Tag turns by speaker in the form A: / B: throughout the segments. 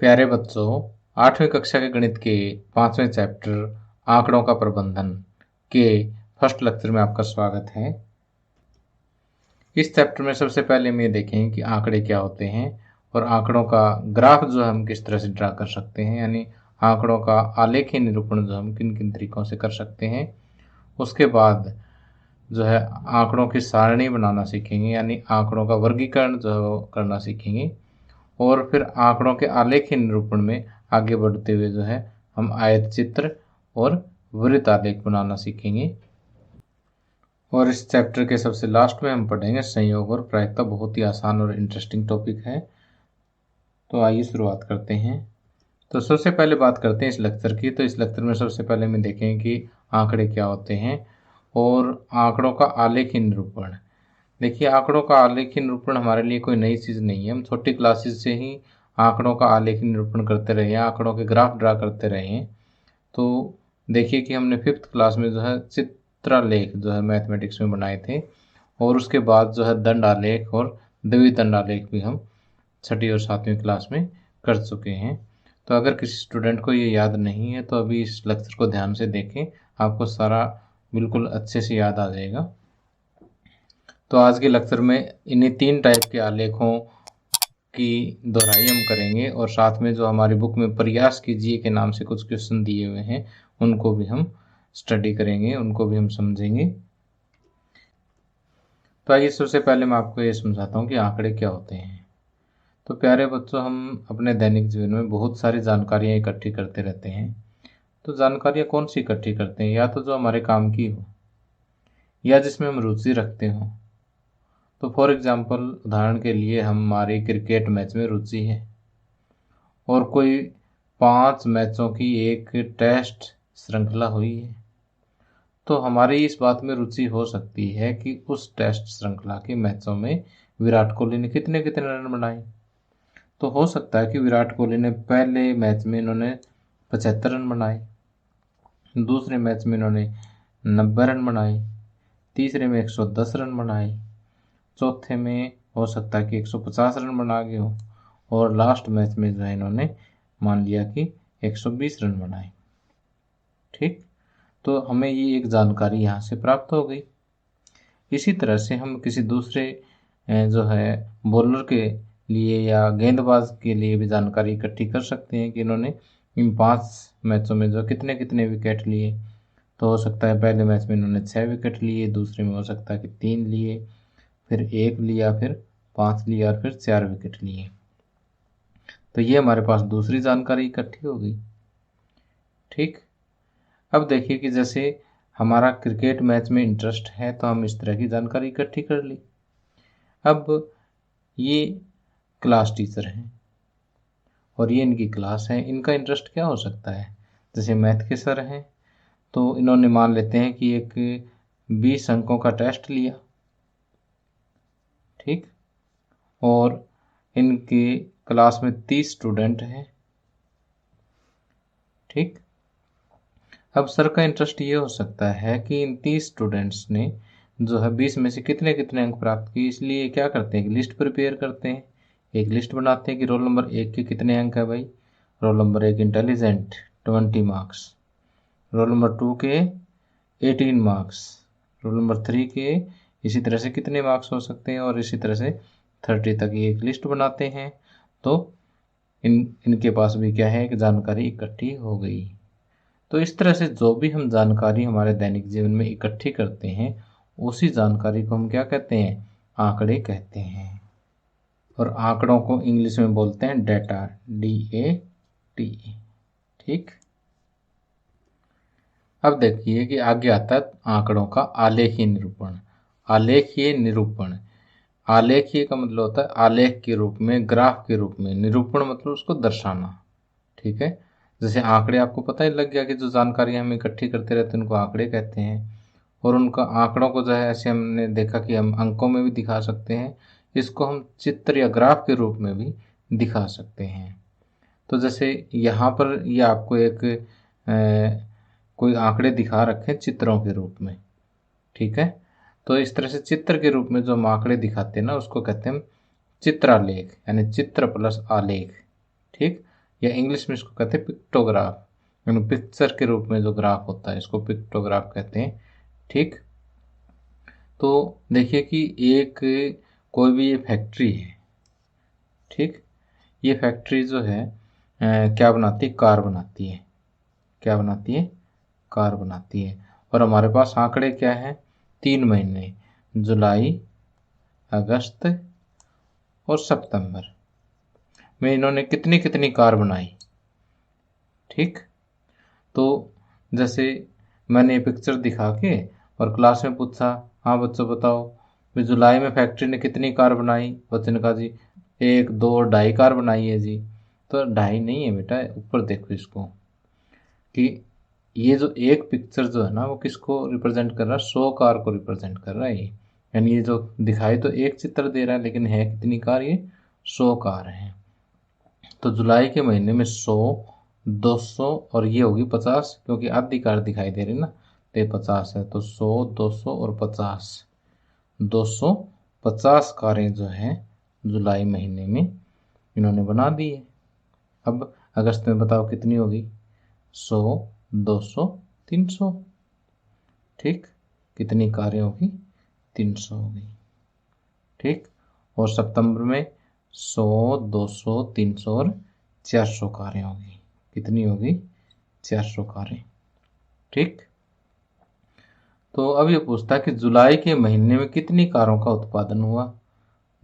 A: प्यारे बच्चों, 8वीं कक्षा के गणित के 5वें चैप्टर आंकड़ों का प्रबंधन के फर्स्ट लेक्चर में आपका स्वागत है। इस चैप्टर में सबसे पहले हम ये देखेंगे कि आंकड़े क्या होते हैं और आंकड़ों का ग्राफ जो हम किस तरह से ड्रा कर सकते हैं, यानी आंकड़ों का आलेखीय निरूपण जो हम किन किन तरीकों से कर सकते हैं। उसके बाद जो है आंकड़ों की सारणी बनाना सीखेंगे, यानी आंकड़ों का वर्गीकरण जो करना सीखेंगे। और फिर आंकड़ों के आलेखीय निरूपण में आगे बढ़ते हुए जो है हम आयत चित्र और वृत्त आलेख बनाना सीखेंगे। और इस चैप्टर के सबसे लास्ट में हम पढ़ेंगे संयोग और प्रायिकता। बहुत ही आसान और इंटरेस्टिंग टॉपिक है। तो आइए शुरुआत करते हैं। तो सबसे पहले बात करते हैं इस लेक्चर की। तो इस लेक्चर में सबसे पहले हम देखेंगे कि आंकड़े क्या होते हैं और आंकड़ों का आलेखीय निरूपण। देखिए, आंकड़ों का आलेखीय निरूपण हमारे लिए कोई नई चीज़ नहीं है। हम छोटी क्लासेस से ही आंकड़ों का आलेखीय निरूपण करते रहे हैं, आंकड़ों के ग्राफ ड्रा करते रहे हैं। तो देखिए कि हमने 5th क्लास में जो है चित्रालेख जो है मैथमेटिक्स में बनाए थे, और उसके बाद जो है दंड आलेख और द्विदंड आलेख भी हम 6ठी और 7वीं क्लास में कर चुके हैं। तो अगर किसी स्टूडेंट को ये याद नहीं है तो अभी इस लेक्चर को ध्यान से देखें, आपको सारा बिल्कुल अच्छे से याद आ जाएगा। तो आज के लेक्चर में इन्हीं 3 टाइप के आलेखों की दोहराई हम करेंगे, और साथ में जो हमारी बुक में प्रयास कीजिए के नाम से कुछ क्वेश्चन दिए हुए हैं उनको भी हम स्टडी करेंगे, उनको भी हम समझेंगे। तो आइए सबसे पहले मैं आपको ये समझाता हूँ कि आंकड़े क्या होते हैं। तो प्यारे बच्चों, हम अपने दैनिक जीवन में बहुत सारी जानकारियाँ इकट्ठी करते रहते हैं। तो जानकारियाँ कौन सी इकट्ठी करते हैं? या तो जो हमारे काम की हो या जिसमें हम रुचि रखते हों। तो फॉर एग्जाम्पल, उदाहरण के लिए हमारी क्रिकेट मैच में रुचि है और कोई 5 मैचों की एक टेस्ट श्रृंखला हुई है, तो हमारी इस बात में रुचि हो सकती है कि उस टेस्ट श्रृंखला के मैचों में विराट कोहली ने कितने कितने रन बनाए। तो हो सकता है कि विराट कोहली ने पहले मैच में इन्होंने 75 रन बनाए, दूसरे मैच में इन्होंने 90 रन बनाए, तीसरे में 110 रन बनाए, चौथे में हो सकता है कि 150 रन बना गए हो, और लास्ट मैच में जो है इन्होंने मान लिया कि 120 रन बनाए। ठीक, तो हमें ये एक जानकारी यहाँ से प्राप्त हो गई। इसी तरह से हम किसी दूसरे जो है बॉलर के लिए या गेंदबाज के लिए भी जानकारी इकट्ठी कर सकते हैं कि इन्होंने इन 5 मैचों में जो कितने कितने विकेट लिए। तो हो सकता है पहले मैच में इन्होंने 6 विकेट लिए, दूसरे में हो सकता है कि 3 लिए, फिर 1 लिया, फिर 5 लिया और फिर 4 विकेट लिए। तो ये हमारे पास दूसरी जानकारी इकट्ठी हो गई। ठीक, अब देखिए कि जैसे हमारा क्रिकेट मैच में इंटरेस्ट है तो हम इस तरह की जानकारी इकट्ठी कर ली। अब ये क्लास टीचर हैं और ये इनकी क्लास है, इनका इंटरेस्ट क्या हो सकता है? जैसे मैथ के सर हैं तो इन्होंने मान लेते हैं कि एक 20 अंकों का टेस्ट लिया। ठीक, और इनकी क्लास में 30 स्टूडेंट हैं। ठीक, अब सर का इंटरेस्ट ये हो सकता है कि इन 30 स्टूडेंट्स ने जो है 20 में से कितने कितने अंक प्राप्त किए, इसलिए क्या करते हैं कि लिस्ट प्रिपेयर करते हैं। एक लिस्ट बनाते हैं कि रोल नंबर 1 के कितने अंक है भाई। Roll number 1 intelligent 20 marks, roll number 2 के 18 मार्क्स, रोल नंबर 3 के इसी तरह से कितने मार्क्स हो सकते हैं, और इसी तरह से 30 तक ये एक लिस्ट बनाते हैं। तो इनके पास भी क्या है, एक जानकारी इकट्ठी हो गई। तो इस तरह से जो भी हम जानकारी हमारे दैनिक जीवन में इकट्ठी करते हैं उसी जानकारी को हम क्या कहते हैं? आंकड़े कहते हैं। और आंकड़ों को इंग्लिश में बोलते हैं डेटा, DATA। ठीक, अब देखिए कि आगे आता है आंकड़ों का आलेखीय निरूपण। आलेखीय निरूपण, आलेखीय का मतलब होता है आलेख के रूप में, ग्राफ के रूप में, निरूपण मतलब उसको दर्शाना। ठीक है, जैसे आंकड़े आपको पता ही लग गया कि जो जानकारी हम इकट्ठी करते रहते हैं उनको आंकड़े कहते हैं। और उनका आंकड़ों को जो है ऐसे हमने देखा कि हम अंकों में भी दिखा सकते हैं, इसको हम चित्र या ग्राफ के रूप में भी दिखा सकते हैं। तो जैसे यहाँ पर ये आपको एक कोई आंकड़े दिखा रखे चित्रों के रूप में। ठीक है, तो इस तरह से चित्र के रूप में जो हम आंकड़े दिखाते हैं ना उसको कहते हैं चित्रालेख, यानी चित्र प्लस आलेख। ठीक, या इंग्लिश में इसको कहते हैं पिक्टोग्राफ, यानी पिक्चर के रूप में जो ग्राफ होता है इसको पिक्टोग्राफ कहते हैं। ठीक, तो देखिए कि एक कोई भी ये फैक्ट्री है, ठीक, ये फैक्ट्री जो है क्या बनाती है, कार बनाती है। क्या बनाती है, कार बनाती है। और हमारे पास आंकड़े क्या है, 3 महीने, जुलाई, अगस्त और सितंबर में इन्होंने कितनी कितनी कार बनाई। ठीक, तो जैसे मैंने ये पिक्चर दिखा के और क्लास में पूछा, हाँ बच्चों बताओ भी जुलाई में फैक्ट्री ने कितनी कार बनाई, बच्चे ने कहा जी 1 2 2.5 कार बनाई है जी। तो 2.5 नहीं है बेटा, ऊपर देखो इसको कि ये जो एक पिक्चर जो है ना वो किसको रिप्रेजेंट कर रहा है, 100 कार को रिप्रेजेंट कर रहा है ये। यानी ये जो दिखाई तो एक चित्र दे रहा है लेकिन है कितनी कार, ये 100 कार हैं। तो जुलाई के महीने में 100, 200 और ये होगी 50, क्योंकि आधी कार दिखाई दे रही ना, तो ये 50 है। तो 100, 200 और 50, 250 कारें जो हैं जुलाई महीने में इन्होंने बना दी है। अब अगस्त में बताओ कितनी होगी, 100, 200, 300। ठीक, कितनी कारें होगी, 300 होगी। ठीक, और सितंबर में 100, 200, 300 और 400 कारें होगी। कितनी होगी, 400 कारें। ठीक, तो अब ये पूछता है कि जुलाई के महीने में कितनी कारों का उत्पादन हुआ।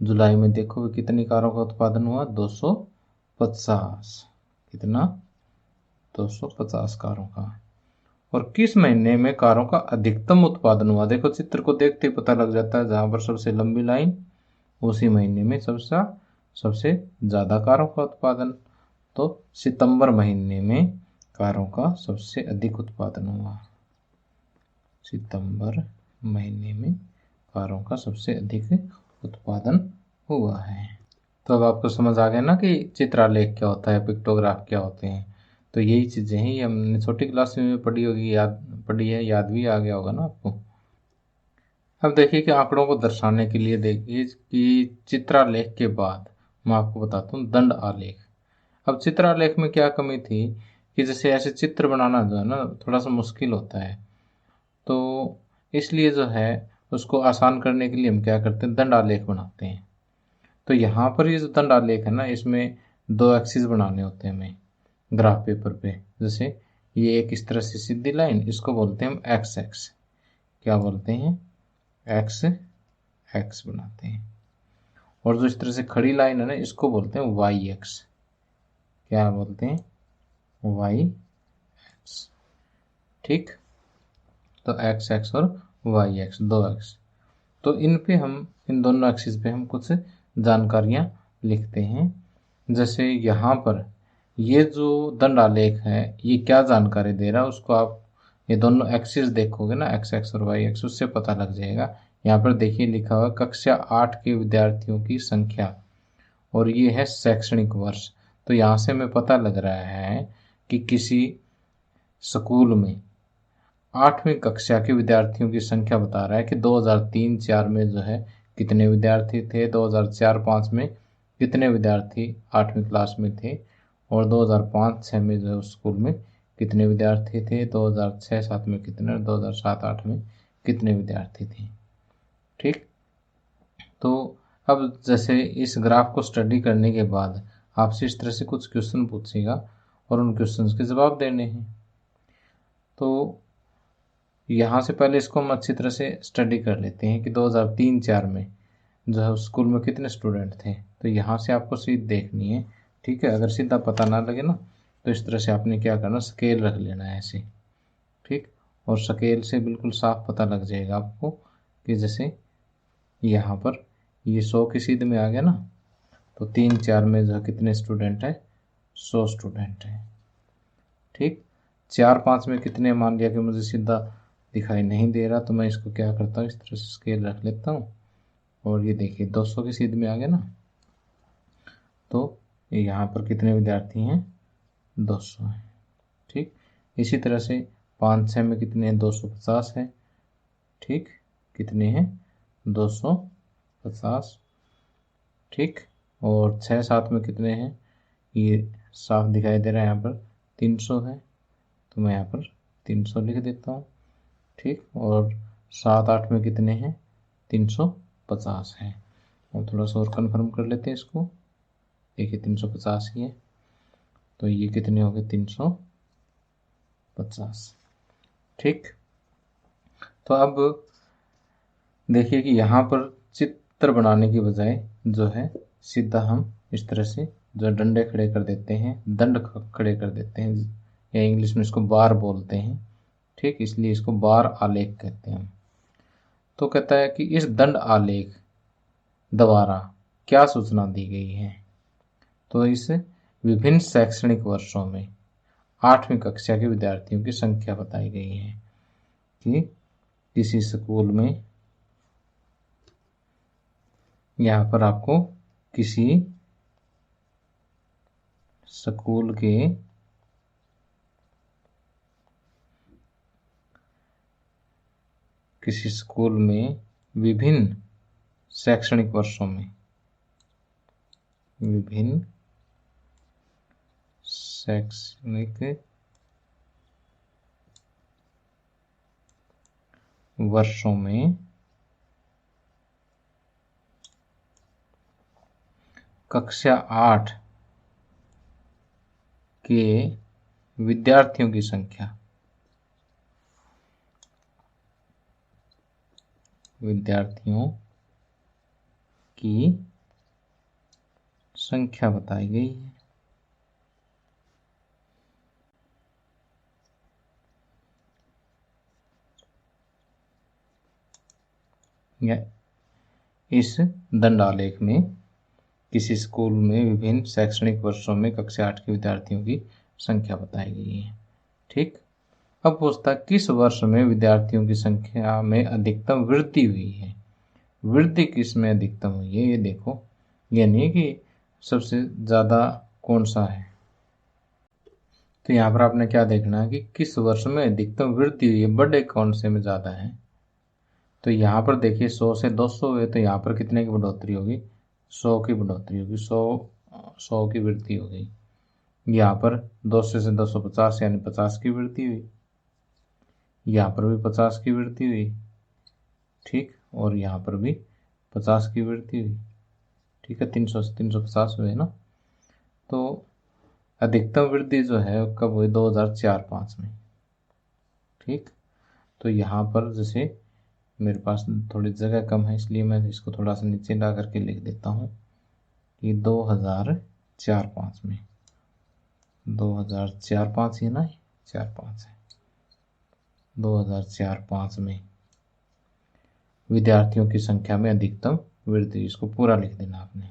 A: जुलाई में देखो कितनी कारों का उत्पादन हुआ, 250। कितना, 250 कारों का। और किस महीने में कारों का अधिकतम उत्पादन हुआ, देखो चित्र को देखते ही पता लग जाता है, जहां पर सबसे लंबी लाइन उसी महीने में सबसे ज़्यादा कारों का उत्पादन। तो सितंबर महीने में कारों का सबसे अधिक उत्पादन हुआ। सितंबर महीने में कारों का सबसे अधिक उत्पादन हुआ है। तो अब आपको समझ आ गया ना कि चित्रालेख क्या होता है, पिक्टोग्राफ क्या होते हैं। तो यही चीज़ें हैं, ये हमने छोटी क्लास में पढ़ी होगी, पढ़ी है, याद भी आ गया होगा ना आपको। अब देखिए कि आंकड़ों को दर्शाने के लिए देखिए कि चित्रालेख के बाद मैं आपको बताता हूँ दंड आलेख। अब चित्रालेख में क्या कमी थी कि जैसे ऐसे चित्र बनाना जो है ना थोड़ा सा मुश्किल होता है, तो इसलिए जो है उसको आसान करने के लिए हम क्या करते हैं, दंड आलेख बनाते हैं। तो यहाँ पर ये जो दंड आलेख है ना, इसमें 2 एक्सिस बनाने होते हैं हमें ग्राफ पेपर पे। जैसे ये एक इस तरह से सीधी लाइन, इसको बोलते हैं हम एक्स एक्स। क्या बोलते हैं, एक्स एक्स बनाते हैं। और जो इस तरह से खड़ी लाइन है ना, इसको बोलते हैं वाई एक्स। क्या बोलते हैं, वाई एक्स। ठीक, तो एक्स एक्स और वाई एक्स, 2 एक्स। तो इन पे हम, इन दोनों एक्सिस पे हम कुछ जानकारियां लिखते हैं। जैसे यहाँ पर ये जो दंड आलेख है ये क्या जानकारी दे रहा है, उसको आप ये दोनों एक्सिस देखोगे ना, एक्स एक्स और वाई एक्स, उससे पता लग जाएगा। यहाँ पर देखिए लिखा हुआ कक्षा 8 के विद्यार्थियों की संख्या, और ये है शैक्षणिक वर्ष। तो यहाँ से हमें पता लग रहा है कि किसी स्कूल में 8वीं कक्षा के विद्यार्थियों की संख्या बता रहा है कि 2003-4 में जो है कितने विद्यार्थी थे, 2004-5 में कितने विद्यार्थी 8वीं क्लास में थे, और 2005-6 में जो है उस स्कूल में कितने विद्यार्थी थे, 2006-7 में कितने, 2007-8 में कितने विद्यार्थी थे। ठीक, तो अब जैसे इस ग्राफ को स्टडी करने के बाद आपसे इस तरह से कुछ क्वेश्चन पूछेगा और उन क्वेश्चंस के जवाब देने हैं। तो यहाँ से पहले इसको हम अच्छी तरह से स्टडी कर लेते हैं कि 2003-4 में जो है उस स्कूल में कितने स्टूडेंट थे। तो यहाँ से आपको सीध देखनी है। ठीक है, अगर सीधा पता ना लगे ना तो इस तरह से आपने क्या करना, स्केल रख लेना है ऐसे। ठीक, और स्केल से बिल्कुल साफ पता लग जाएगा आपको कि जैसे यहाँ पर ये 100 की सीध में आ गया ना, तो 3-4 में जो कितने स्टूडेंट है, 100 स्टूडेंट है। ठीक, 4-5 में कितने, मान लिया कि मुझे सीधा दिखाई नहीं दे रहा, तो मैं इसको क्या करता हूँ, इस तरह से स्केल रख लेता हूँ, और ये देखिए 200 की सीध में आ गया ना, तो यहाँ पर कितने विद्यार्थी हैं, 200 हैं। ठीक, इसी तरह से 5-6 में कितने हैं, 250 है। ठीक, कितने हैं, 250। ठीक, और 6-7 में कितने हैं, ये साफ दिखाई दे रहा है, यहाँ पर 300 है तो मैं यहाँ पर 300 लिख देता हूँ। ठीक, और 7 8 में कितने हैं, 350 है। और थोड़ा सा और कन्फर्म कर लेते हैं इसको, देखिए 350 ही है, तो ये कितने हो गए, 350। ठीक, तो अब देखिए कि यहाँ पर चित्र बनाने की बजाय जो है सीधा हम इस तरह से जो डंडे खड़े कर देते हैं, दंड खड़े कर देते हैं, या इंग्लिश में इसको बार बोलते हैं। ठीक, इसलिए इसको बार आलेख कहते हैं। तो कहता है कि इस दंड आलेख द्वारा क्या सूचना दी गई है। तो इस विभिन्न शैक्षणिक वर्षों में 8वीं कक्षा के विद्यार्थियों की संख्या बताई गई है कि किसी स्कूल में, यहाँ पर आपको किसी स्कूल के विभिन्न शैक्षणिक वर्षों में, विभिन्न शैक्षणिक वर्षों में कक्षा 8 के विद्यार्थियों की संख्या, बताई गई है। या इस दंडालेख में किसी स्कूल में विभिन्न शैक्षणिक वर्षों में कक्षा 8 के विद्यार्थियों की संख्या बताई गई है। ठीक, अब पूछता किस वर्ष में विद्यार्थियों की संख्या में अधिकतम वृद्धि हुई है। वृद्धि किस में अधिकतम हुई है, ये देखो, यानी कि सबसे ज़्यादा कौन सा है। तो यहाँ पर आपने क्या देखना है कि किस वर्ष में अधिकतम वृद्धि हुई है, बड़े कौन से में ज़्यादा है। तो यहाँ पर देखिए 100 से 200 हुए, तो यहाँ पर कितने की बढ़ोतरी होगी, 100 की बढ़ोतरी होगी, 100 की वृद्धि हो गई। यहाँ पर 200 से 250 यानी 50 की वृद्धि हुई, यहाँ पर भी 50 की वृद्धि हुई। ठीक, और यहाँ पर भी 50 की वृद्धि हुई। ठीक है, 300 से 350 हुए ना। तो अधिकतम वृद्धि जो है कब हुई, 2004-05 में। ठीक, तो यहाँ पर जैसे मेरे पास थोड़ी जगह कम है, इसलिए मैं इसको थोड़ा सा नीचे ला करके लिख देता हूँ कि 2004-05 में, 2004-05 ही ना, 4-5 है, 2004-05 में विद्यार्थियों की संख्या में अधिकतम वृद्धि, इसको पूरा लिख देना आपने।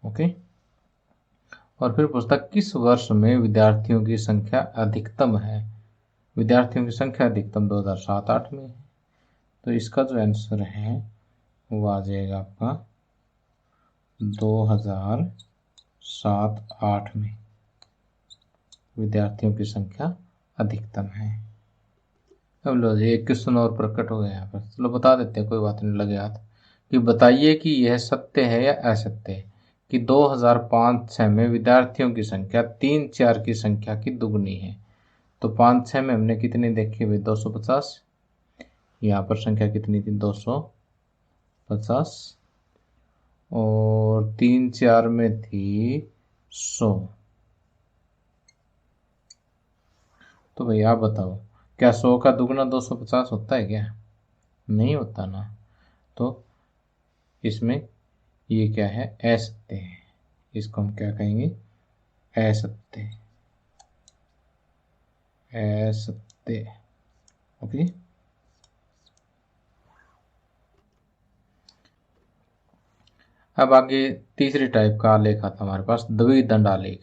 A: ओके, और फिर पूछता किस वर्ष में विद्यार्थियों की संख्या अधिकतम है। विद्यार्थियों की संख्या अधिकतम 2007-08 में है। तो इसका जो आंसर है वो आ जाएगा आपका 2007-08 में विद्यार्थियों की संख्या अधिकतम है। अब लो जी, एक क्वेश्चन और प्रकट हो गया यहाँ पर, चलो बता देते हैं, कोई बात नहीं, लगे हाथ। कि बताइए कि यह सत्य है या असत्य है कि 2005-06 में विद्यार्थियों की संख्या 3-4 की संख्या की दुगनी है। तो 5-6 में हमने कितने देखे हुए, 250। यहाँ पर संख्या कितनी थी, 250, और 3-4 में थी 100। तो भाई आप बताओ, क्या 100 का दुगना 250 होता है क्या, नहीं होता ना। तो इसमें ये क्या है, असत्य है, इसको हम क्या कहेंगे, असत्य, असत्य। ओके, अब आगे तीसरी टाइप का आलेख आता हमारे पास, द्वि दंड आलेख।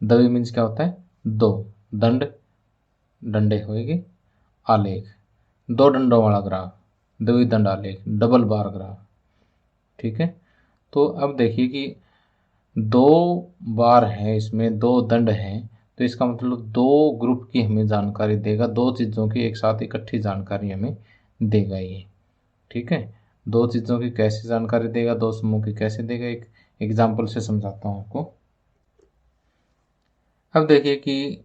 A: द्वि मीन्स क्या होता है, दो, दंड डंडे होएंगे, आलेख दो डंडों वाला ग्राफ, द्वि दंड आलेख, डबल बार ग्राफ। ठीक है, तो अब देखिए कि 2 बार है, इसमें 2 दंड हैं, तो इसका मतलब 2 ग्रुप की हमें जानकारी देगा, 2 चीज़ों की एक साथ इकट्ठी जानकारी हमें देगा ये। ठीक है, 2 चीज़ों की कैसे जानकारी देगा, 2 समूह की कैसे देगा, एक एग्जाम्पल से समझाता हूँ आपको। अब देखिए कि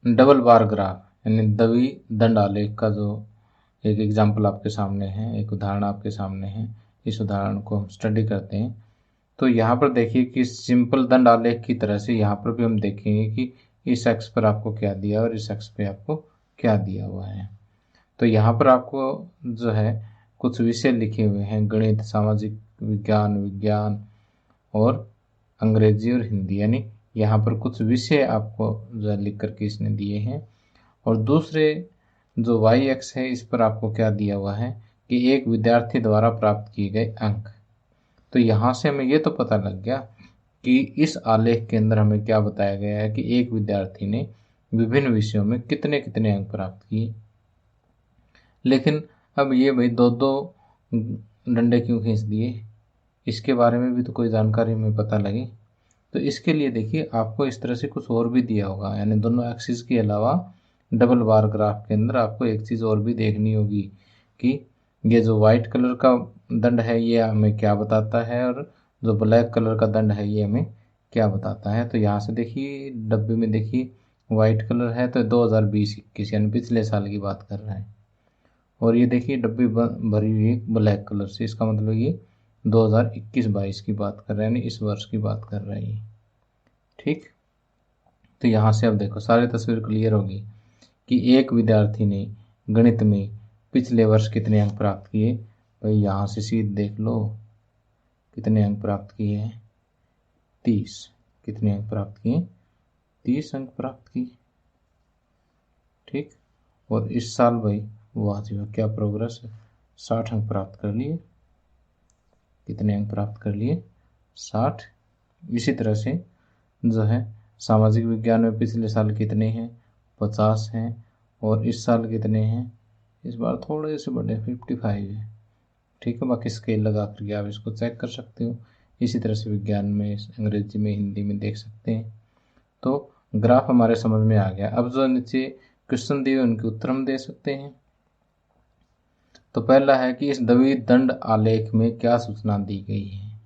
A: डबल बार ग्राफ यानी द्विदंड आलेख का जो एक एग्जाम्पल आपके सामने है, एक उदाहरण आपके सामने है, इस उदाहरण को हम स्टडी करते हैं। तो यहाँ पर देखिए कि सिंपल दंड आलेख की तरह से यहाँ पर भी हम देखेंगे कि इस एक्स पर आपको क्या दिया और इस एक्स पे आपको क्या दिया हुआ है। तो यहाँ पर आपको जो है कुछ विषय लिखे हुए हैं, गणित, सामाजिक विज्ञान, विज्ञान और अंग्रेजी और हिंदी, यानी यहाँ पर कुछ विषय आपको जो है लिख करके इसने दिए हैं। और दूसरे जो वाई एक्स है इस पर आपको क्या दिया हुआ है कि एक विद्यार्थी द्वारा प्राप्त किए गए अंक। तो यहाँ से हमें ये तो पता लग गया कि इस आलेख के अंदर हमें क्या बताया गया है कि एक विद्यार्थी ने विभिन्न विषयों में कितने कितने अंक प्राप्त किए। लेकिन अब ये भाई दो दो डंडे क्यों खींच दिए, इसके बारे में भी तो कोई जानकारी हमें पता लगे। तो इसके लिए देखिए आपको इस तरह से कुछ और भी दिया होगा, यानी दोनों एक्सिस के अलावा डबल बार ग्राफ के अंदर आपको एक चीज़ और भी देखनी होगी कि ये जो वाइट कलर का दंड है ये हमें क्या बताता है और जो ब्लैक कलर का दंड है ये हमें क्या बताता है। तो यहाँ से देखिए डब्बे में देखिए वाइट कलर है तो 2020-21 यानी पिछले साल की बात कर रहा है, और ये देखिए डब्बी भरी हुई ब्लैक कलर से, इसका मतलब ये 2021-22 की बात कर रहे हैं, यानी इस वर्ष की बात कर रहे हैं। ठीक, तो यहाँ से अब देखो सारी तस्वीर क्लियर होगी कि एक विद्यार्थी ने गणित में पिछले वर्ष कितने अंक प्राप्त किए। भाई यहाँ से सीध देख लो कितने अंक प्राप्त किए हैं, 30। कितने अंक प्राप्त किए, 30 अंक प्राप्त किए। ठीक, और इस साल भाई वाह जी वाह क्या प्रोग्रेस है, 60 अंक प्राप्त कर लिए। कितने अंक प्राप्त कर लिए, 60। इसी तरह से जो है सामाजिक विज्ञान में पिछले साल कितने हैं, 50 हैं, और इस साल कितने हैं, इस बार थोड़े से बड़े 55 है। ठीक है, बाकी स्केल लगा करके आप इसको चेक कर सकते हो। इसी तरह से विज्ञान में, अंग्रेजी में, हिंदी में देख सकते हैं। तो ग्राफ हमारे समझ में आ गया। अब जो नीचे क्वेश्चन दिए उनके उत्तर हम दे सकते हैं। तो पहला है कि इस द्विदंड आलेख में क्या सूचना दी गई है।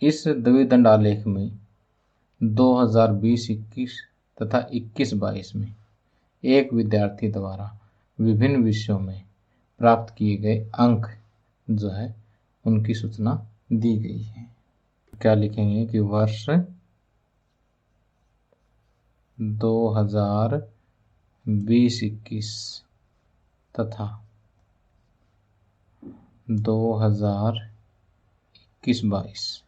A: इस द्विदंड आलेख में 2020-21 तथा 21-22 में एक विद्यार्थी द्वारा विभिन्न विषयों में प्राप्त किए गए अंक जो है उनकी सूचना दी गई है। क्या लिखेंगे कि वर्ष 2020-21 तथा 2021-22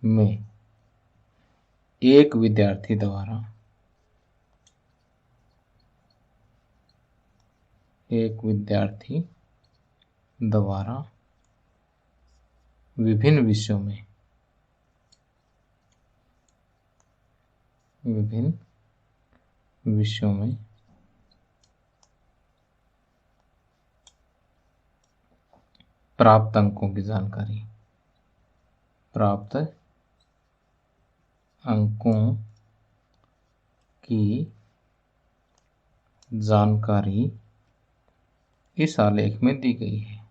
A: में एक विद्यार्थी द्वारा विभिन्न विषयों में प्राप्त अंकों की जानकारी इस आलेख में दी गई है।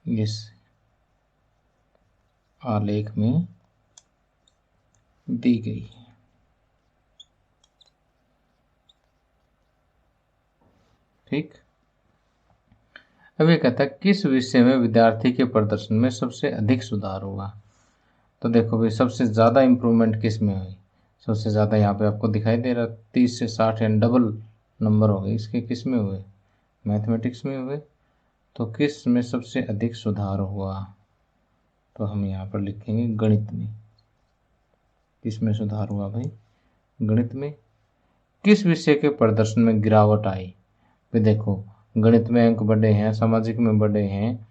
A: इस आलेख में दी गई है। ठीक, अब ये कहता है किस विषय में विद्यार्थी के प्रदर्शन में सबसे अधिक सुधार हुआ। तो देखो भाई सबसे ज़्यादा इम्प्रूवमेंट किस में हुई, सबसे ज़्यादा यहाँ पे आपको दिखाई दे रहा 30 से 60 यानी डबल नंबर हो गए इसके, किस में हुए, मैथमेटिक्स में हुए। तो किस में सबसे अधिक सुधार हुआ, तो हम यहाँ पर लिखेंगे गणित में। किस में सुधार हुआ भाई, गणित में। किस विषय के प्रदर्शन में गिरावट आई, फिर देखो गणित में अंक बढ़े हैं, सामाजिक में बढ़े हैं,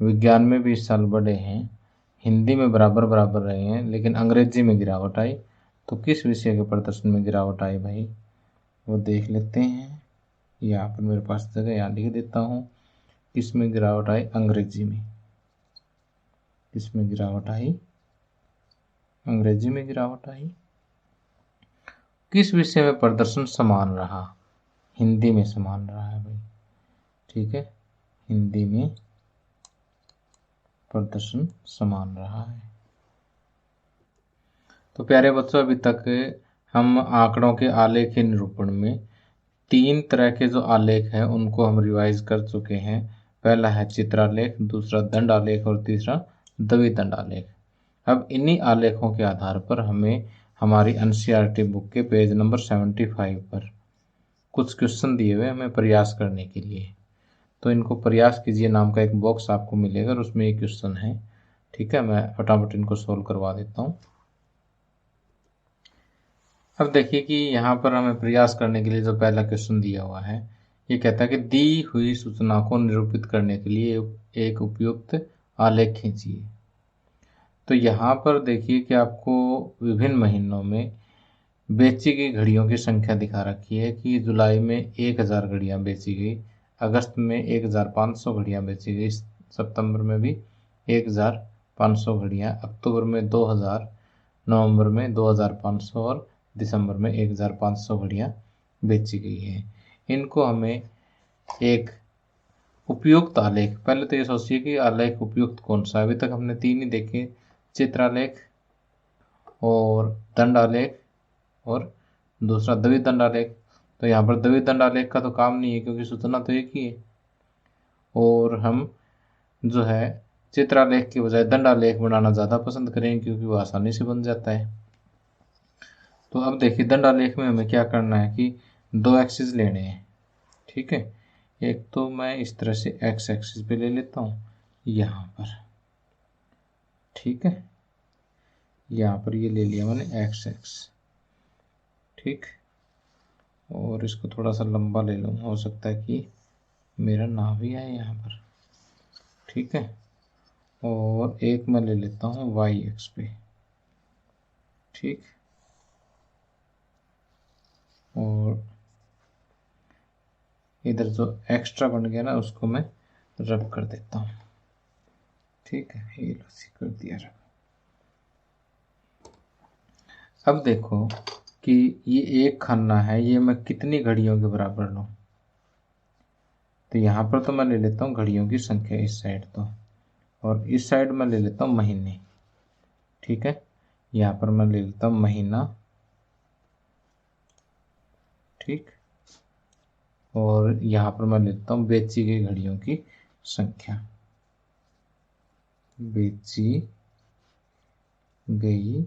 A: विज्ञान में भी इस साल बढ़े हैं, हिंदी में बराबर बराबर रहे हैं, लेकिन अंग्रेजी में गिरावट आई। तो किस विषय के प्रदर्शन में गिरावट आई भाई, वो देख लेते हैं। यहाँ पर मेरे पास जगह, यहाँ लिख देता हूँ। किस में गिरावट आई, अंग्रेजी में। किस में गिरावट आई, अंग्रेजी में गिरावट आई। किस विषय में प्रदर्शन समान रहा, हिंदी में समान रहा है भाई। ठीक है, हिंदी में प्रदर्शन समान रहा है। तो प्यारे बच्चों, अभी तक हम आंकड़ों के आलेख निरूपण में 3 तरह के जो आलेख हैं उनको हम रिवाइज कर चुके हैं। पहला है चित्रालेख, दूसरा दंड आलेख और तीसरा द्विदंड आलेख। अब इन्हीं आलेखों के आधार पर हमें हमारी एनसीईआरटी बुक के पेज नंबर 75 पर कुछ क्वेश्चन दिए हुए हमें प्रयास करने के लिए। तो इनको प्रयास कीजिए नाम का एक बॉक्स आपको मिलेगा और उसमें ये क्वेश्चन है। ठीक है, मैं फटाफट इनको सोल्व करवा देता हूँ। अब देखिए कि यहाँ पर हमें प्रयास करने के लिए जो पहला क्वेश्चन दिया हुआ है, ये कहता है कि दी हुई सूचना को निरूपित करने के लिए एक उपयुक्त आलेख खींचिए। तो यहाँ पर देखिए कि आपको विभिन्न महीनों में बेची गई घड़ियों की संख्या दिखा रखी है कि जुलाई में 1000 घड़ियाँ बेची गई, अगस्त में 1500 घड़ियाँ बेची गई, सितंबर में भी 1500 घड़ियाँ, अक्टूबर में 2000, नवंबर में 2500 और दिसंबर में 1500 घड़ियाँ बेची गई हैं। इनको हमें एक उपयुक्त आलेख, पहले तो ये सोचिए कि आलेख उपयुक्त कौन सा है। अभी तक हमने 3 ही देखे, चित्रालेख और दंड आलेख और दूसरा द्विदंड आलेख। तो यहाँ पर द्विदंड आलेख का तो काम नहीं है क्योंकि सूचना तो एक ही है, और हम जो है चित्रालेख के बजाय दंडालेख बनाना ज़्यादा पसंद करेंगे क्योंकि वो आसानी से बन जाता है। तो अब देखिए दंडालेख में हमें क्या करना है कि 2 एक्सिस लेने हैं। ठीक है, एक तो मैं इस तरह से एक्स एक्सिस पे ले लेता हूँ यहाँ पर। ठीक है, यहाँ पर ये ले लिया मैंने एक्स एक्स। ठीक, और इसको थोड़ा सा लंबा ले लूँ, हो सकता है कि मेरा ना भी आए यहाँ पर। ठीक है, और एक मैं ले लेता हूँ वाई एक्स पे। ठीक, और इधर जो एक्स्ट्रा बन गया ना उसको मैं रब कर देता हूँ। ठीक है, ये कर दिया रब। अब देखो कि ये एक खाना है, ये मैं कितनी घड़ियों के बराबर लूँ। तो यहाँ पर तो मैं ले लेता हूँ घड़ियों की संख्या इस साइड तो, और इस साइड मैं ले लेता हूँ महीने। ठीक है, यहाँ पर मैं ले लेता हूँ महीना। ठीक, और यहाँ पर मैं लेता हूँ बेची गई घड़ियों की संख्या। बेची गई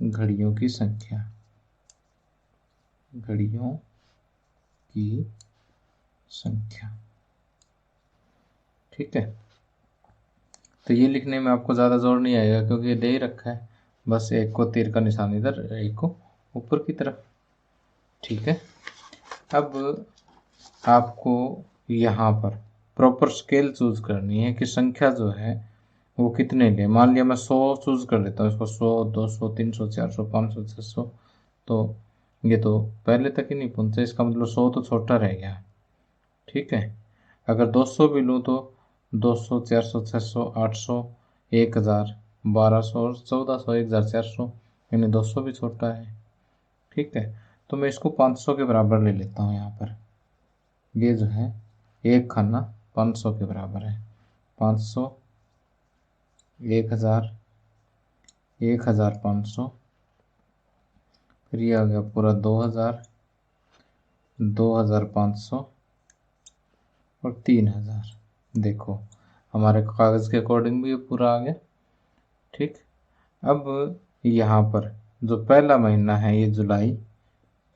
A: घड़ियों की संख्या, घड़ियों की संख्या। ठीक है, तो ये लिखने में आपको ज़्यादा जोर नहीं आएगा क्योंकि ये दे ही रखा है। बस एक को तीर का निशान इधर, एक को ऊपर की तरफ। ठीक है, अब आपको यहाँ पर प्रॉपर स्केल चूज करनी है कि संख्या जो है वो कितने ले। मान लिया मैं 100 चूज कर लेता हूँ, इसको 100, 200, 300, 400, 500, 600, तो ये तो पहले तक ही नहीं पहुँचे, इसका मतलब 100 तो छोटा रह गया। ठीक है, अगर 200 भी लूँ तो 200, 400, 600, 800, 1000, 1200 और 1400, 1400, यानी 200 भी छोटा है। ठीक है, तो मैं इसको 500 के बराबर ले लेता हूँ। यहाँ पर ये जो है एक खाना 500 के बराबर है। 500, 1000, 1500, फिर ये आ गया पूरा 2000, 2500 और 3000। देखो हमारे कागज़ के अकॉर्डिंग भी ये पूरा आ गया। ठीक, अब यहाँ पर जो पहला महीना है ये जुलाई।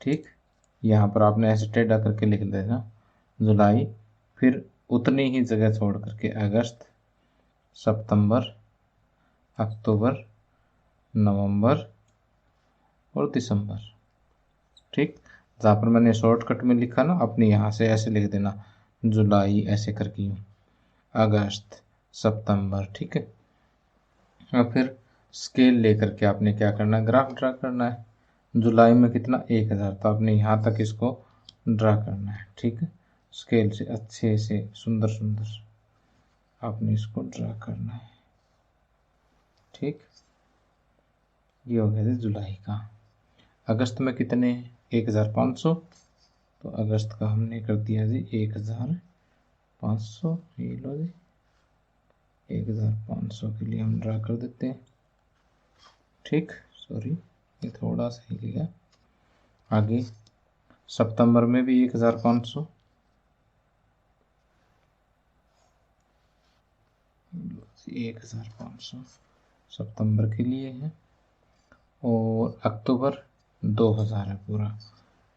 A: ठीक, यहाँ पर आपने ऐसे टेढ़ा करके लिख देना जुलाई, फिर उतनी ही जगह छोड़ करके अगस्त, सितंबर, अक्टूबर, नवंबर और दिसंबर। ठीक, जहाँ पर मैंने शॉर्टकट में लिखा ना, अपने यहाँ से ऐसे लिख देना जुलाई ऐसे करके यूँ, अगस्त, सितंबर। ठीक है, और फिर स्केल लेकर के आपने क्या करना है, ग्राफ ड्रा करना है। जुलाई में कितना 1000, तो आपने यहाँ तक इसको ड्रा करना है। ठीक है, स्केल से अच्छे से सुंदर सुंदर आपने इसको ड्रा करना है। ठीक, ये हो गया जुलाई का। अगस्त में कितने 1500, तो अगस्त का हमने कर दिया जी 1500। ये लो जी 1500 के लिए हम ड्रा कर देते हैं। ठीक, सॉरी ये थोड़ा सा ही लिया। आगे सितंबर में भी 1500, सितंबर के लिए है। और अक्टूबर 2000 है पूरा,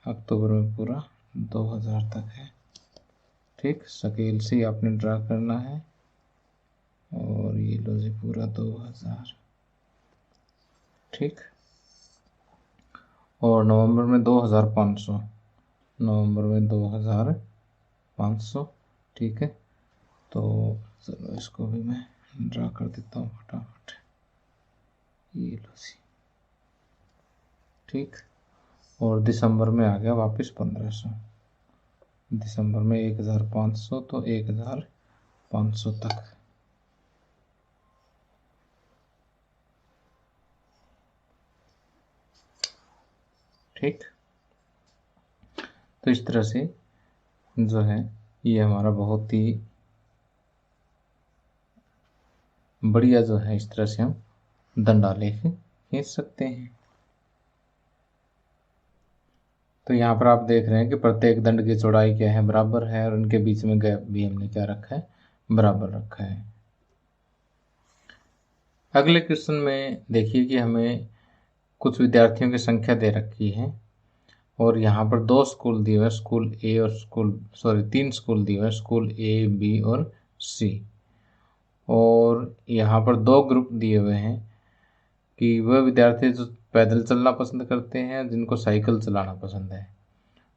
A: अक्टूबर में पूरा 2000 तक है। ठीक, स्केल से आपने ड्रा करना है। और ये लो जी पूरा 2000। ठीक, और नवंबर में 2500, नवंबर में 2500। ठीक है, तो चलो इसको भी मैं ड्रा कर देता हूँ फटाफट। ये लो जी। ठीक, और दिसंबर में आ गया वापस 1500, दिसंबर में 1500, तो 1500 तक। ठीक, तो इस तरह से जो है ये हमारा बहुत ही बढ़िया जो है, इस तरह से हम दंडालेख खींच सकते हैं। तो यहाँ पर आप देख रहे हैं कि प्रत्येक दंड की चौड़ाई क्या है, बराबर है, और उनके बीच में गैप भी हमने क्या रखा है, बराबर रखा है। अगले क्वेश्चन में देखिए कि हमें कुछ विद्यार्थियों की संख्या दे रखी है और यहाँ पर 2 स्कूल दिए हुए, स्कूल ए और स्कूल 3 स्कूल दिए हुए, स्कूल ए, बी और सी। और यहाँ पर 2 ग्रुप दिए हुए हैं कि वह विद्यार्थी जो पैदल चलना पसंद करते हैं, जिनको साइकिल चलाना पसंद है।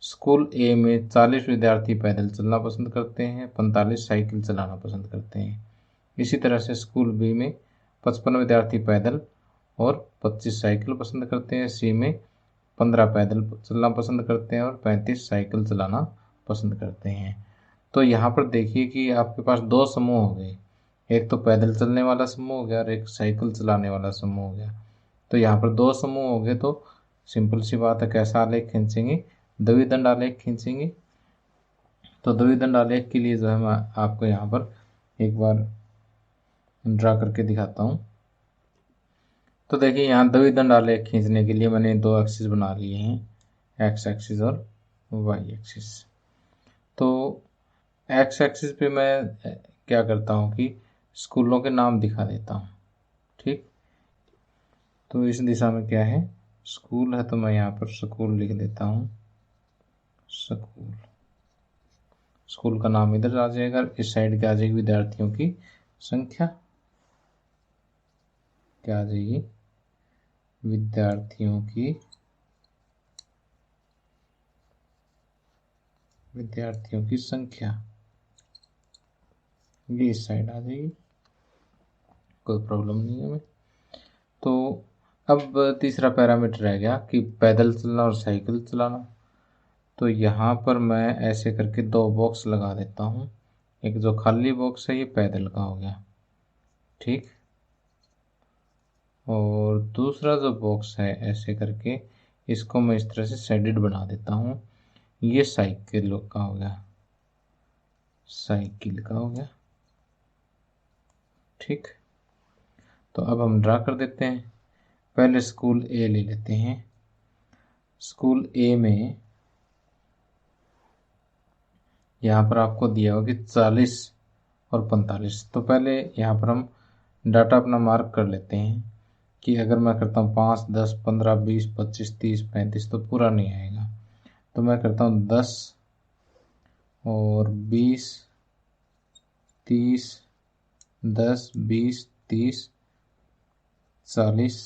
A: स्कूल ए में 40 विद्यार्थी पैदल चलना पसंद करते हैं, 45 साइकिल चलाना पसंद करते हैं। इसी तरह से स्कूल बी में 55 विद्यार्थी पैदल और 25 साइकिल पसंद करते हैं। सी में 15 पैदल चलना पसंद करते हैं और 35 साइकिल चलाना पसंद करते हैं। तो यहाँ पर देखिए कि आपके पास 2 समूह हो गए, एक तो पैदल चलने वाला समूह हो गया और एक साइकिल चलाने वाला समूह हो गया। तो यहाँ पर 2 समूह हो गए, तो सिंपल सी बात है, कैसा आलेख खींचेंगे, द्विदंड आलेख खींचेंगे। तो द्विदंड आलेख के लिए जो है मैं आपको यहाँ पर एक बार ड्रा करके दिखाता हूँ। तो देखिए यहाँ द्विदंड आलेख खींचने के लिए मैंने 2 एक्सिस बना लिए हैं, एक्स एक्सिस और वाई एक्सिस। तो एक्स एक्सिस पे मैं क्या करता हूँ कि स्कूलों के नाम दिखा देता हूँ। ठीक, तो इस दिशा में क्या है, स्कूल है, तो मैं यहाँ पर स्कूल लिख देता हूँ, स्कूल। स्कूल का नाम इधर आ जाएगा, इस साइड क्या आ जाएगी, विद्यार्थियों की संख्या क्या आ जाएगी, विद्यार्थियों की संख्या, ये इस साइड आ जाएगी, कोई प्रॉब्लम नहीं है हमें। तो अब तीसरा पैरामीटर रह गया कि पैदल चलना और साइकिल चलाना। तो यहाँ पर मैं ऐसे करके 2 बॉक्स लगा देता हूँ। एक जो खाली बॉक्स है ये पैदल का हो गया। ठीक, और दूसरा जो बॉक्स है ऐसे करके इसको मैं इस तरह से शेडेड बना देता हूँ, ये साइकिल का हो गया, साइकिल का हो गया। ठीक, तो अब हम ड्रा कर देते हैं। पहले स्कूल ए ले लेते हैं। स्कूल ए में यहाँ पर आपको दिया होगा कि 40 और 45। तो पहले यहाँ पर हम डाटा अपना मार्क कर लेते हैं कि अगर मैं करता हूँ 5, 10, 15, 20, 25, 30, 35 तो पूरा नहीं आएगा। तो मैं करता हूँ 10 और 20, 30, 10, 20, 30, 40,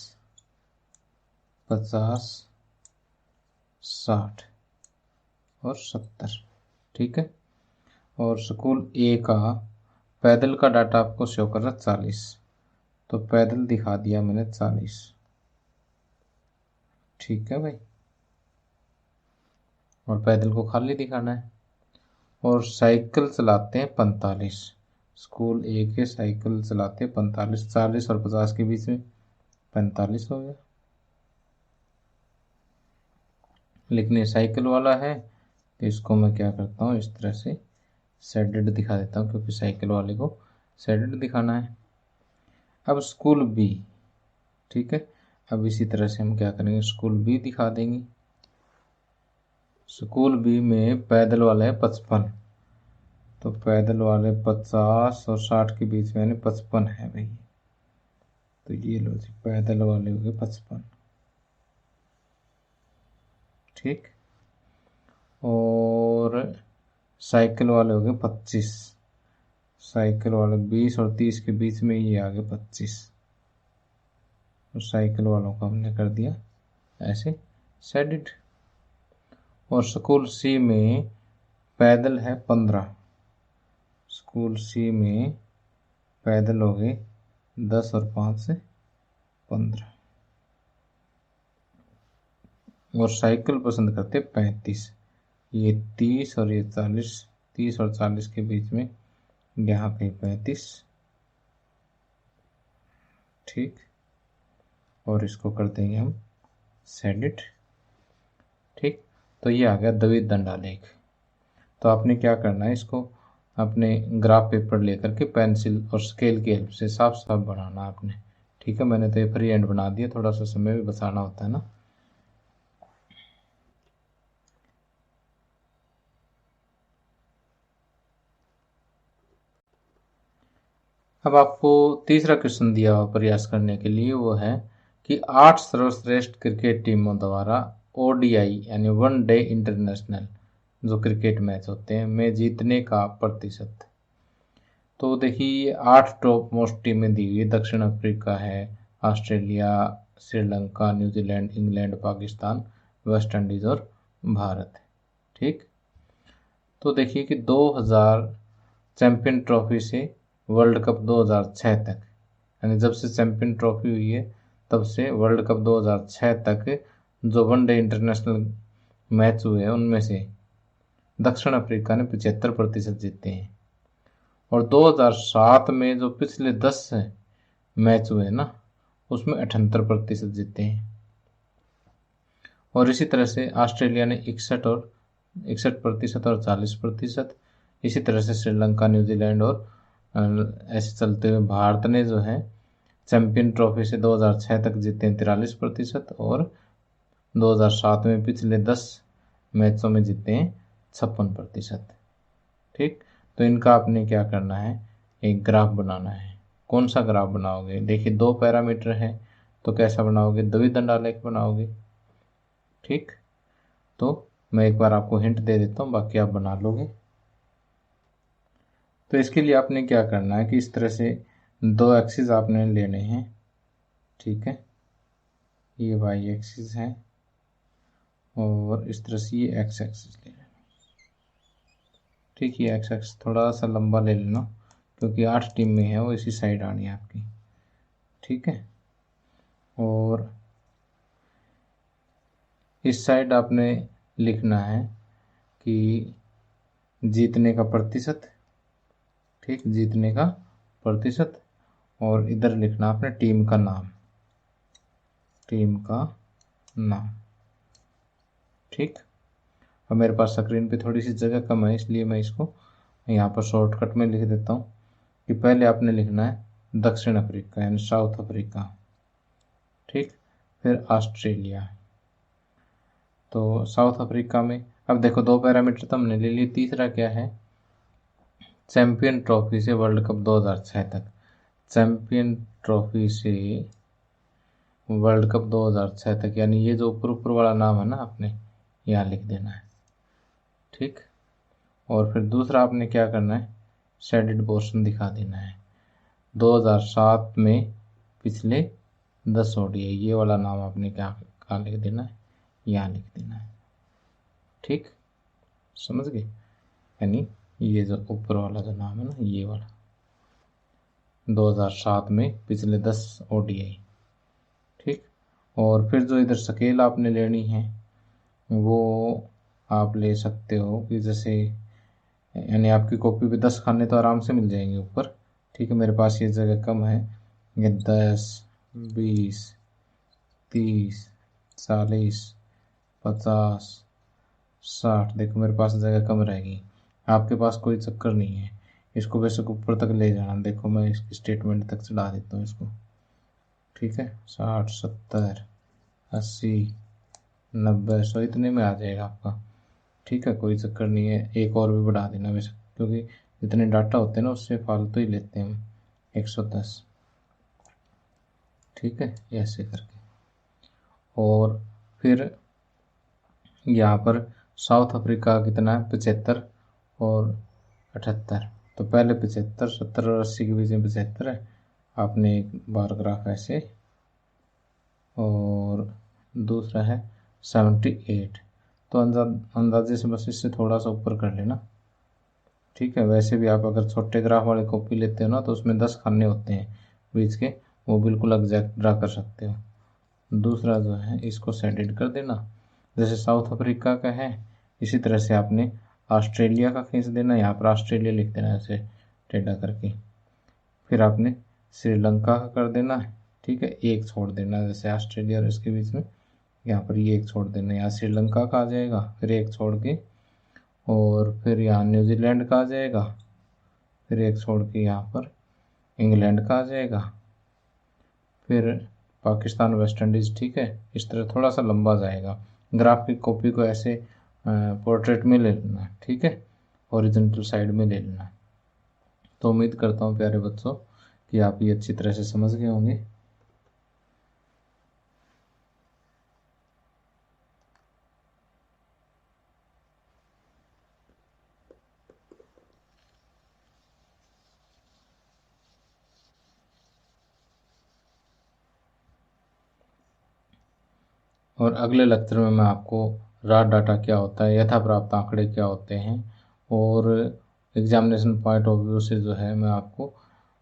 A: 50, 60 और 70। ठीक है, और स्कूल ए का पैदल का डाटा आपको शो कर रहा है 40, तो पैदल दिखा दिया मैंने 40। ठीक है भाई, और पैदल को खाली दिखाना है। और साइकिल चलाते हैं 45, स्कूल ए के साइकिल चलाते हैं 45, 40 और 50 के बीच में 45 हो गया। लेकिन ये साइकिल वाला है तो इसको मैं क्या करता हूँ, इस तरह से शेडेड दिखा देता हूँ, क्योंकि साइकिल वाले को शेडेड दिखाना है। अब स्कूल बी, ठीक है, अब इसी तरह से हम क्या करेंगे, स्कूल बी दिखा देंगे। स्कूल बी में पैदल वाला है 55, तो पैदल वाले 50 और 60 के बीच में यानी 55 है भाई। तो ये लो जी, पैदल वाले हो गए 55। ठीक, और साइकिल वाले हो गए 25। साइकिल वाले 20 और 30 के बीच में ये आ गए 25। तो साइकिल वालों को हमने कर दिया ऐसे शेडेड। और स्कूल सी में पैदल है 15। स्कूल सी में पैदल हो गए 10 और 5 से 15। और साइकिल पसंद करते 35। ये 30 और ये 40, 30 और 40 के बीच में यहाँ पे 35। ठीक, और इसको कर देंगे हम शेडेड। ठीक, तो ये आ गया द्विविध दंडालेख। तो आपने क्या करना है, इसको अपने ग्राफ पेपर लेकर के पेंसिल और स्केल की हेल्प से साफ साफ बनाना आपने। ठीक है, मैंने तो ये फ्री हैंड बना दिया, थोड़ा सा समय भी बचाना होता है ना। अब आपको तीसरा क्वेश्चन दिया हुआ प्रयास करने के लिए, वो है कि 8 सर्वश्रेष्ठ क्रिकेट टीमों द्वारा ओडीआई यानी वन डे इंटरनेशनल जो क्रिकेट मैच होते हैं में जीतने का प्रतिशत। तो देखिए 8 टॉप मोस्ट टीमें दी हुई, दक्षिण अफ्रीका है, Australia, Sri Lanka, New Zealand, England, Pakistan, West Indies और भारत। ठीक, तो देखिए कि 2000 चैंपियन ट्रॉफी से वर्ल्ड कप 2006 तक, यानी जब से चैंपियन ट्रॉफी हुई है तब से वर्ल्ड कप 2006 तक जो वनडे इंटरनेशनल मैच हुए हैं उनमें से दक्षिण अफ्रीका ने 75% जीते हैं। और 2007 में जो पिछले 10 मैच हुए ना उसमें 78% जीते हैं। और इसी तरह से ऑस्ट्रेलिया ने 61% और 40%। इसी तरह से श्रीलंका, न्यूजीलैंड और ऐसे चलते हुए भारत ने जो है चैंपियन ट्रॉफी से 2006 तक जीते हैं 43% और 2007 में पिछले 10 मैचों में जीते हैं 56%। ठीक, तो इनका आपने क्या करना है, एक ग्राफ बनाना है। कौन सा ग्राफ बनाओगे, देखिए 2 पैरामीटर है तो कैसा बनाओगे, द्विविध दंडालेख बनाओगे। ठीक, तो मैं एक बार आपको हिंट दे देता हूँ, बाकी आप बना लोगे। तो इसके लिए आपने क्या करना है कि इस तरह से 2 एक्सिस आपने लेने हैं। ठीक है, ये वाई एक्सिस है और इस तरह से ये एक्स एक्सिस ले लेना। ठीक, ये एक्स एक्सिस थोड़ा सा लंबा ले लेना क्योंकि 8 टीम में है वो इसी साइड आनी है आपकी। ठीक है, और इस साइड आपने लिखना है कि जीतने का प्रतिशत। ठीक, जीतने का प्रतिशत, और इधर लिखना आपने टीम का नाम, टीम का नाम। ठीक, अब मेरे पास स्क्रीन पे थोड़ी सी जगह कम है इसलिए मैं इसको यहाँ पर शॉर्टकट में लिख देता हूँ कि पहले आपने लिखना है दक्षिण अफ्रीका यानी साउथ अफ्रीका। ठीक, फिर ऑस्ट्रेलिया। तो साउथ अफ्रीका में अब देखो 2 पैरामीटर तो हमने ले लिए, तीसरा क्या है, चैंपियन ट्रॉफी से वर्ल्ड कप 2006 तक। चैंपियन ट्रॉफी से वर्ल्ड कप 2006 तक, यानी ये जो ऊपर ऊपर वाला नाम है ना आपने यहाँ लिख देना है। ठीक, और फिर दूसरा आपने क्या करना है, शेडेड पोर्शन दिखा देना है। 2007 में पिछले 10 ओडीआई, ये वाला नाम आपने क्या कहाँ लिख देना है, यहाँ लिख देना है। ठीक, समझ गए, यानी ये जो ऊपर वाला जो नाम है ना ये वाला 2007 में पिछले 10 ओडीआई। ठीक, और फिर जो इधर स्केल आपने लेनी है वो आप ले सकते हो कि जैसे, यानी आपकी कॉपी पे 10 खाने तो आराम से मिल जाएंगे ऊपर। ठीक है, मेरे पास ये जगह कम है, ये 10, 20, 30, 40, 50, 60, देखो मेरे पास जगह कम रहेगी। आपके पास कोई चक्कर नहीं है, इसको बेशक ऊपर तक ले जाना। देखो मैं इसकी स्टेटमेंट तक चढ़ा देता हूँ इसको। ठीक है, 60, 70, 80, 90, 100 इतने में आ जाएगा आपका। ठीक है, कोई चक्कर नहीं है, एक और भी बढ़ा देना वैसे, क्योंकि जितने डाटा होते हैं ना उससे फालतू ही लेते हैं हम। 110, ठीक है, ऐसे करके। और फिर यहाँ पर साउथ अफ्रीका कितना है, 75 और 78। तो पहले 75, 70 और 80 के बीच में 75 है। आपने एक बार ग्राफ ऐसे, और दूसरा है 78। तो अंदाजे से बस इससे थोड़ा सा ऊपर कर लेना। ठीक है, वैसे भी आप अगर छोटे ग्राफ वाले कॉपी लेते हो ना तो उसमें 10 खाने होते हैं बीच के, वो बिल्कुल एग्जैक्ट ड्रा कर सकते हो। दूसरा जो है इसको सेंडिड कर देना, जैसे साउथ अफ्रीका का है इसी तरह से आपने ऑस्ट्रेलिया का खींच देना, यहाँ पर ऑस्ट्रेलिया लिख देना ऐसे टेढ़ा करके। फिर आपने श्रीलंका का कर देना है, ठीक है, एक छोड़ देना, जैसे ऑस्ट्रेलिया और इसके बीच में यहाँ पर ये एक छोड़ देना, यहाँ श्रीलंका का आ जाएगा, फिर एक छोड़ के, और फिर यहाँ न्यूजीलैंड का आ जाएगा, फिर एक छोड़ के यहाँ पर इंग्लैंड का आ जाएगा, फिर पाकिस्तान, वेस्ट इंडीज़। ठीक है, इस तरह थोड़ा सा लंबा जाएगा। ग्राफ की कॉपी को ऐसे पोर्ट्रेट में ले लेना, ठीक है, हॉरिजॉन्टल साइड में ले लेना। तो उम्मीद करता हूँ प्यारे बच्चों कि आप ये अच्छी तरह से समझ गए होंगे। और अगले लेक्चर में मैं आपको रॉ डाटा क्या होता है, यथा प्राप्त आंकड़े क्या होते हैं, और एग्जामिनेशन पॉइंट ऑफ व्यू से जो है मैं आपको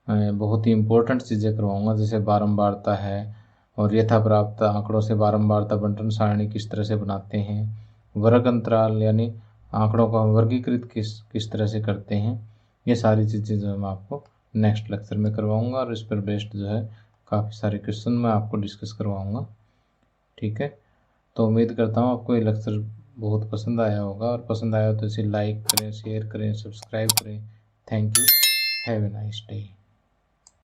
A: बहुत ही इम्पोर्टेंट चीज़ें करवाऊंगा, जैसे बारंबारता है, और यथा प्राप्त आंकड़ों से बारंबारता बंटन सारणी किस तरह से बनाते हैं, वर्ग अंतराल यानी आंकड़ों का वर्गीकृत किस किस तरह से करते हैं। ये सारी चीज़ें जो है मैं आपको नेक्स्ट लेक्चर में करवाऊँगा, और इस पर बेस्ड जो है काफ़ी सारे क्वेश्चन मैं आपको डिस्कस करवाऊँगा। ठीक है, तो उम्मीद करता हूँ आपको ये लेक्चर बहुत पसंद आया होगा, और पसंद आया तो इसे लाइक करें, शेयर करें, सब्सक्राइब करें। Thank you, have a nice day.